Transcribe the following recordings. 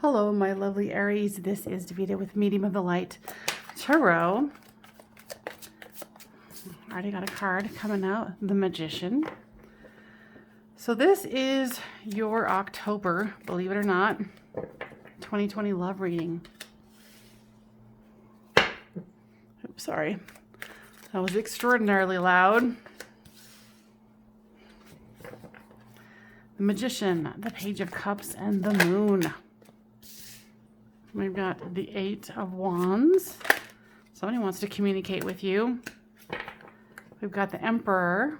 Hello, my lovely Aries. This is Davida with Medium of the Light Tarot. Already got a card coming out, the Magician. So this is your October, believe it or not, 2020 love reading. Oops, sorry. That was extraordinarily loud. The Magician, the Page of Cups, and the Moon. We've got the Eight of Wands. Somebody wants to communicate with you. We've got the Emperor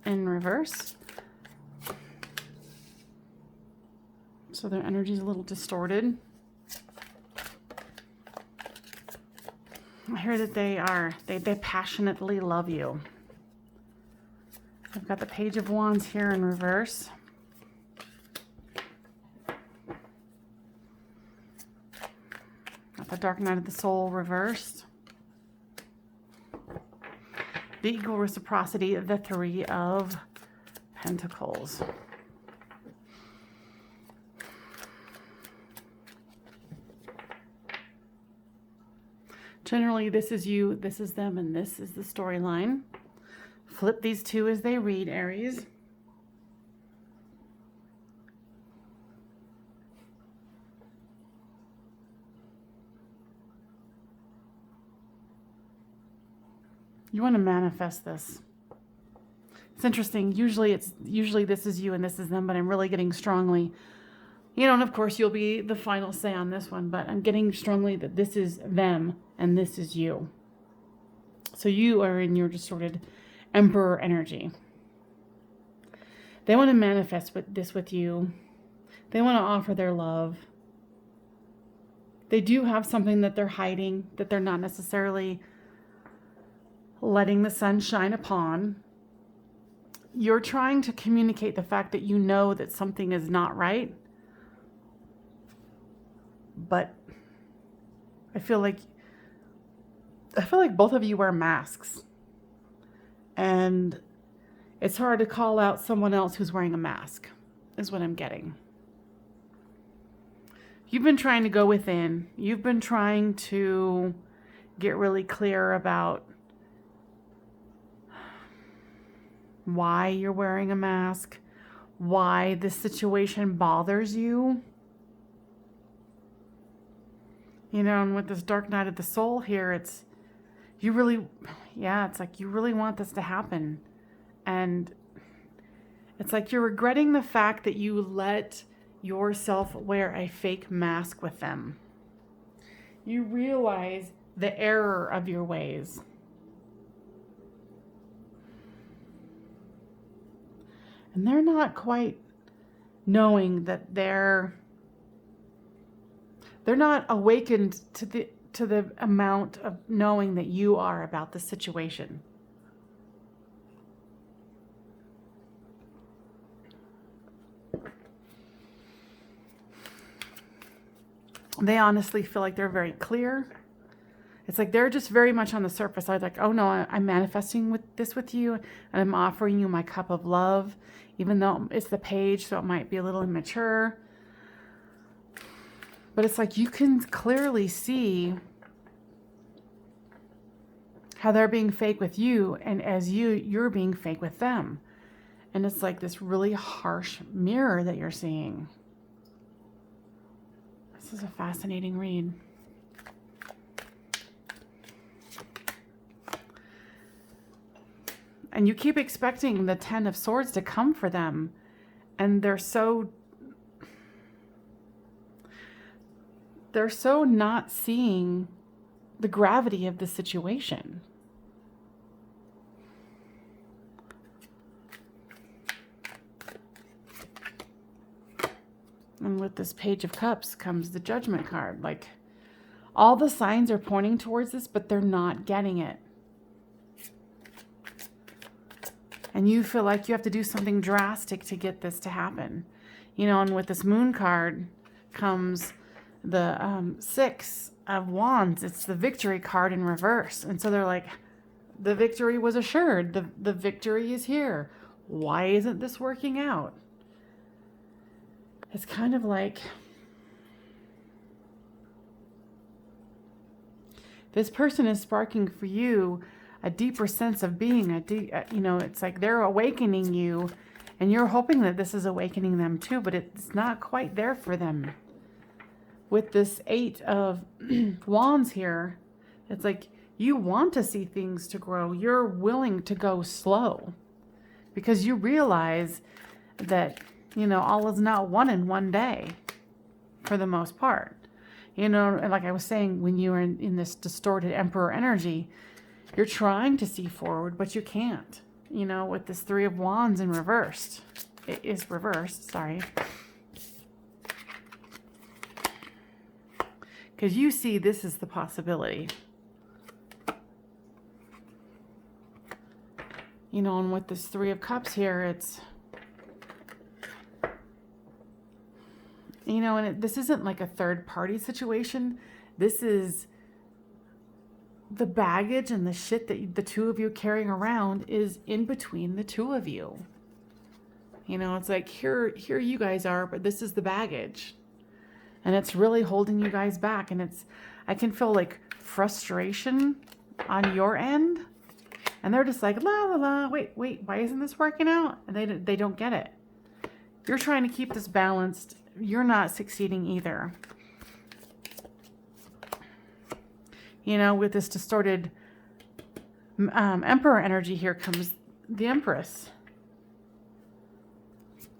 in reverse. So their energy is a little distorted. I hear that they passionately love you. I've got the Page of Wands here in reverse. The Dark Night of the Soul reversed. The equal reciprocity of the Three of Pentacles. Generally, this is you, this is them, and this is the storyline. Flip these two as they read, Aries. You want to manifest this. It's interesting. Usually this is you and this is them, but I'm really getting strongly, and of course you'll be the final say on this one, but I'm getting strongly that this is them and this is you. So you are in your distorted Emperor energy. They want to manifest this with you. They want to offer their love. They do have something that they're hiding, that they're not necessarily letting the sun shine upon. You're trying to communicate the fact that you know that something is not right. But I feel like both of you wear masks. And it's hard to call out someone else who's wearing a mask, is what I'm getting. You've been trying to go within. You've been trying to get really clear about why you're wearing a mask, why this situation bothers you. And with this Dark Night of the Soul here, it's like you really want this to happen. And it's like you're regretting the fact that you let yourself wear a fake mask with them. You realize the error of your ways. And they're not quite knowing that they're not awakened to the amount of knowing that you are about the situation. They honestly feel like they're very clear. It's like they're just very much on the surface. I'm like, oh no, I'm manifesting this with you, and I'm offering you my cup of love, even though it's the Page, so it might be a little immature. But it's like you can clearly see how they're being fake with you, and as you're being fake with them. And it's like this really harsh mirror that you're seeing. This is a fascinating read. And you keep expecting the Ten of Swords to come for them. And they're so not seeing the gravity of the situation. And with this Page of Cups comes the Judgment card. Like, all the signs are pointing towards this, but they're not getting it. And you feel like you have to do something drastic to get this to happen. And with this Moon card comes the Six of Wands. It's the Victory card in reverse. And so they're like, the victory was assured. The victory is here. Why isn't this working out? It's kind of like This person is sparking for you a deeper sense of being, you know, it's like they're awakening you, and you're hoping that this is awakening them too, but it's not quite there for them. With this 8 of Wands here, it's like you want to see things to grow. You're willing to go slow because you realize that, you know, all is not won in one day for the most part. You know, and like I was saying, when you are in this distorted Emperor energy, you're trying to see forward, but you can't. You know, with this 3 of Wands in reversed. It is reversed, sorry. Because you see this is the possibility. You know, and with this 3 of Cups here, it's, you know, and this isn't like a third party situation. This is the baggage and the shit that the two of you carrying around is in between the two of you. You know, it's like here you guys are, but this is the baggage. And it's really holding you guys back. And I can feel like frustration on your end. And they're just like, la, la, la, wait, why isn't this working out? And they don't get it. You're trying to keep this balanced. You're not succeeding either. You know, with this distorted Emperor energy, here comes the Empress.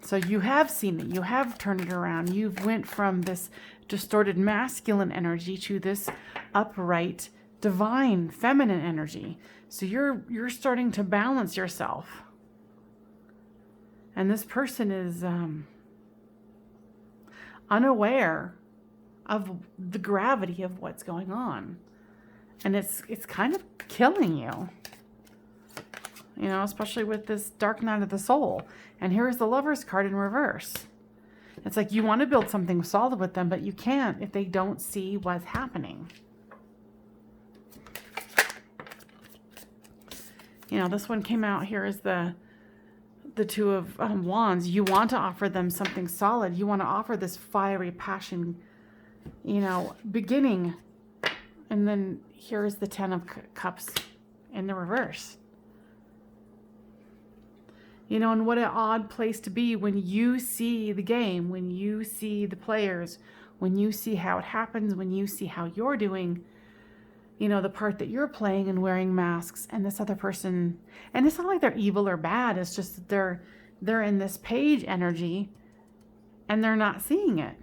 So you have seen it. You have turned it around. You've went from this distorted masculine energy to this upright, divine, feminine energy. So you're starting to balance yourself. And this person is unaware of the gravity of what's going on. And it's kind of killing you. You know, especially with this dark night of the soul. And here's the Lover's card in reverse. It's like you want to build something solid with them, but you can't if they don't see what's happening. You know, this one came out here as the 2 of Wands. You want to offer them something solid. You want to offer this fiery passion, you know, beginning. And then here's the 10 of Cups in the reverse. You know, and what an odd place to be when you see the game, when you see the players, when you see how it happens, when you see how you're doing, you know, the part that you're playing and wearing masks, and this other person, and it's not like they're evil or bad, it's just that they're in this page energy and they're not seeing it.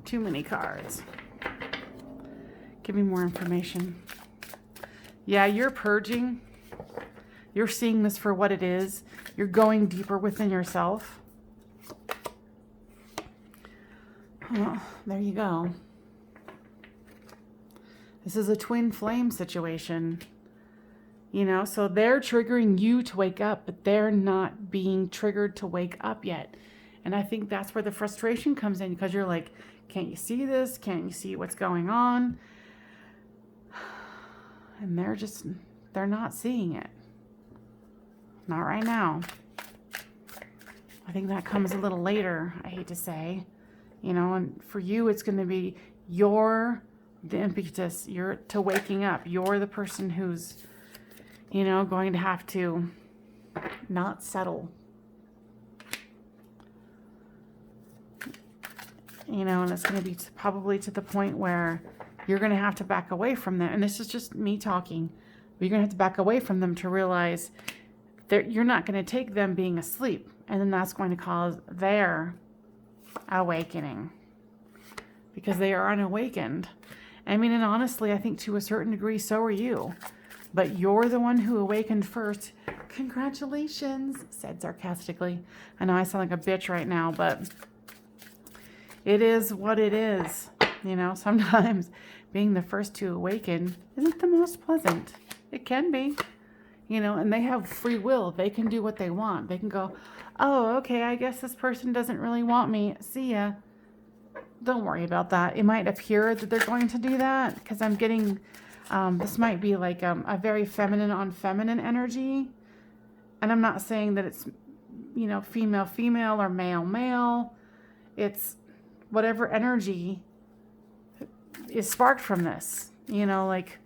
Too many cards. Give me more information. Yeah, you're purging. You're seeing this for what it is. You're going deeper within yourself. Well, there you go. This is a twin flame situation. You know, so they're triggering you to wake up, but they're not being triggered to wake up yet. And I think that's where the frustration comes in, because you're like, can't you see this? Can't you see what's going on? And they're not seeing it. Not right now. I think that comes a little later, I hate to say. You know, and for you, it's going to be the impetus. You're to waking up. You're the person who's, you know, going to have to not settle. You know, and it's going to be probably to the point where you're going to have to back away from them. And this is just me talking. But you're going to have to back away from them to realize that you're not going to take them being asleep. And then that's going to cause their awakening. Because they are unawakened. I mean, and honestly, I think to a certain degree, so are you. But you're the one who awakened first. Congratulations, said sarcastically. I know I sound like a bitch right now, but it is what it is. You know, sometimes being the first to awaken isn't the most pleasant. It can be, you know, and they have free will. They can do what they want. They can go, oh, okay, I guess this person doesn't really want me. See ya. Don't worry about that. It might appear that they're going to do that because I'm getting, this might be like a very feminine on feminine energy. And I'm not saying that it's, you know, female, female or male, male. It's whatever energy is sparked from this. You know, like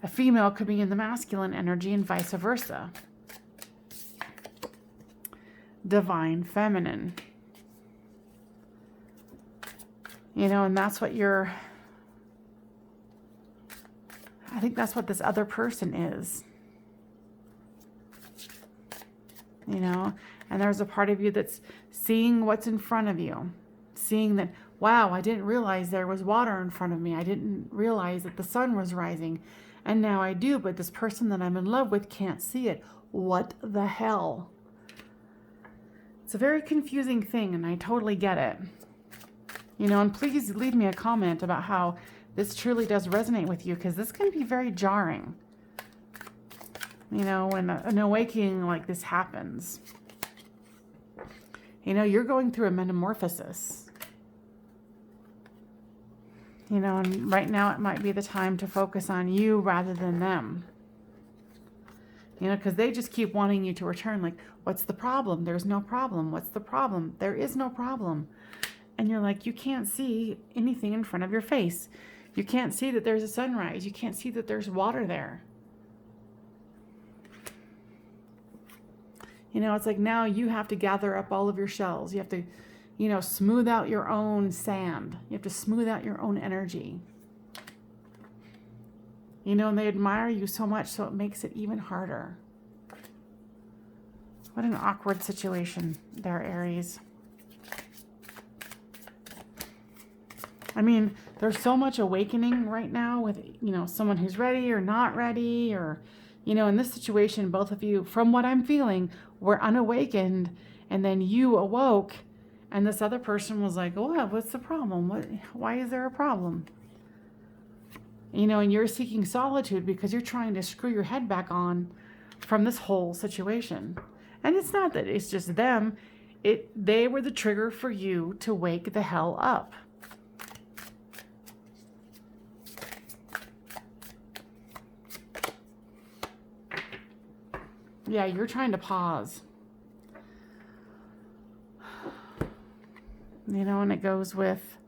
a female could be in the masculine energy and vice versa. Divine feminine. You know, and that's what I think that's what this other person is. You know, and there's a part of you that's seeing what's in front of you. Seeing that, wow, I didn't realize there was water in front of me. I didn't realize that the sun was rising. And now I do, but this person that I'm in love with can't see it. What the hell? It's a very confusing thing, and I totally get it. You know, and please leave me a comment about how this truly does resonate with you, because this can be very jarring. You know, when an awakening like this happens. You know, you're going through a metamorphosis. You know, and right now it might be the time to focus on you rather than them. You know, because they just keep wanting you to return. Like, what's the problem? There's no problem. What's the problem? There is no problem. And you're like, you can't see anything in front of your face. You can't see that there's a sunrise. You can't see that there's water there. You know, it's like now you have to gather up all of your shells. You have to, you know, smooth out your own sand. You have to smooth out your own energy. You know, and they admire you so much, so it makes it even harder. What an awkward situation there, Aries. I mean, there's so much awakening right now with, you know, someone who's ready or not ready, or, you know, in this situation, both of you, from what I'm feeling, were unawakened, and then you awoke, and this other person was like, oh, what's the problem? Why is there a problem? You know, and you're seeking solitude because you're trying to screw your head back on from this whole situation. And it's not that it's just them. They were the trigger for you to wake the hell up. Yeah, you're trying to pause. You know, and it goes with,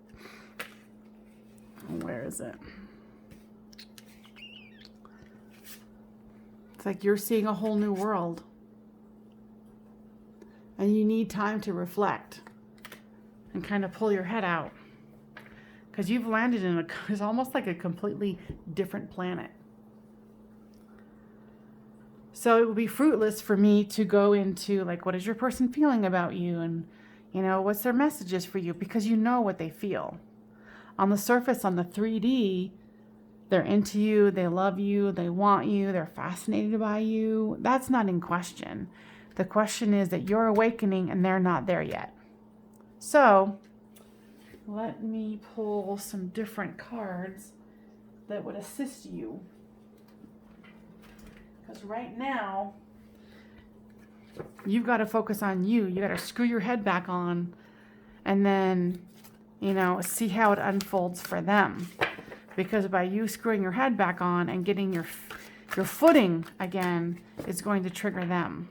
where is it? It's like you're seeing a whole new world. And you need time to reflect and kind of pull your head out. Because you've landed in it's almost like a completely different planet. So it would be fruitless for me to go into, like, what is your person feeling about you? And, you know, what's their messages for you? Because you know what they feel. On the surface, on the 3D, they're into you, they love you, they want you, they're fascinated by you. That's not in question. The question is that you're awakening and they're not there yet. So let me pull some different cards that would assist you. Because right now, you've got to focus on you. You got to screw your head back on and then, you know, see how it unfolds for them. Because by you screwing your head back on and getting your footing again, it's going to trigger them.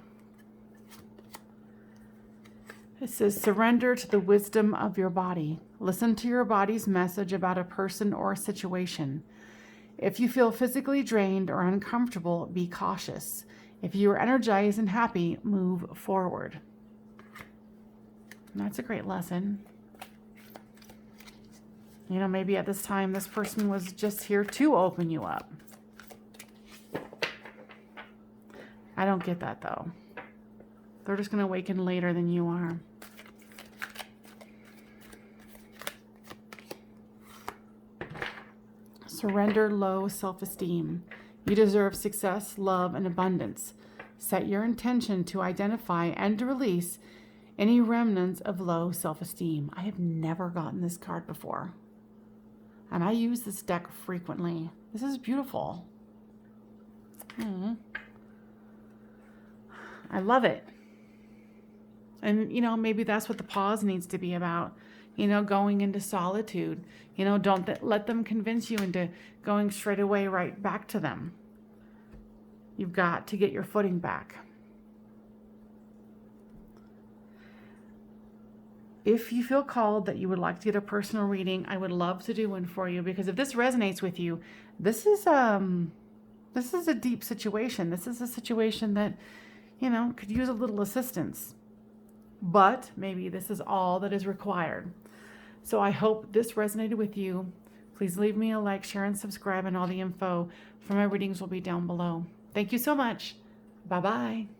It says, surrender to the wisdom of your body. Listen to your body's message about a person or a situation. If you feel physically drained or uncomfortable, be cautious. If you are energized and happy, move forward. And that's a great lesson. You know, maybe at this time, this person was just here to open you up. I don't get that, though. They're just going to awaken later than you are. Surrender low self-esteem. You deserve success, love, and abundance. Set your intention to identify and to release any remnants of low self-esteem. I have never gotten this card before. And I use this deck frequently. This is beautiful. I love it. And, you know, maybe that's what the pause needs to be about. You know, going into solitude. You know, don't let them convince you into going straight away right back to them. You've got to get your footing back. if you feel called that you would like to get a personal reading, I would love to do one for you, because if this resonates with you, this is a deep situation. This is a situation that, you know, could use a little assistance. But maybe this is all that is required. So I hope this resonated with you. Please leave me a like, share, and subscribe, and all the info for my readings will be down below. Thank you so much. Bye-bye.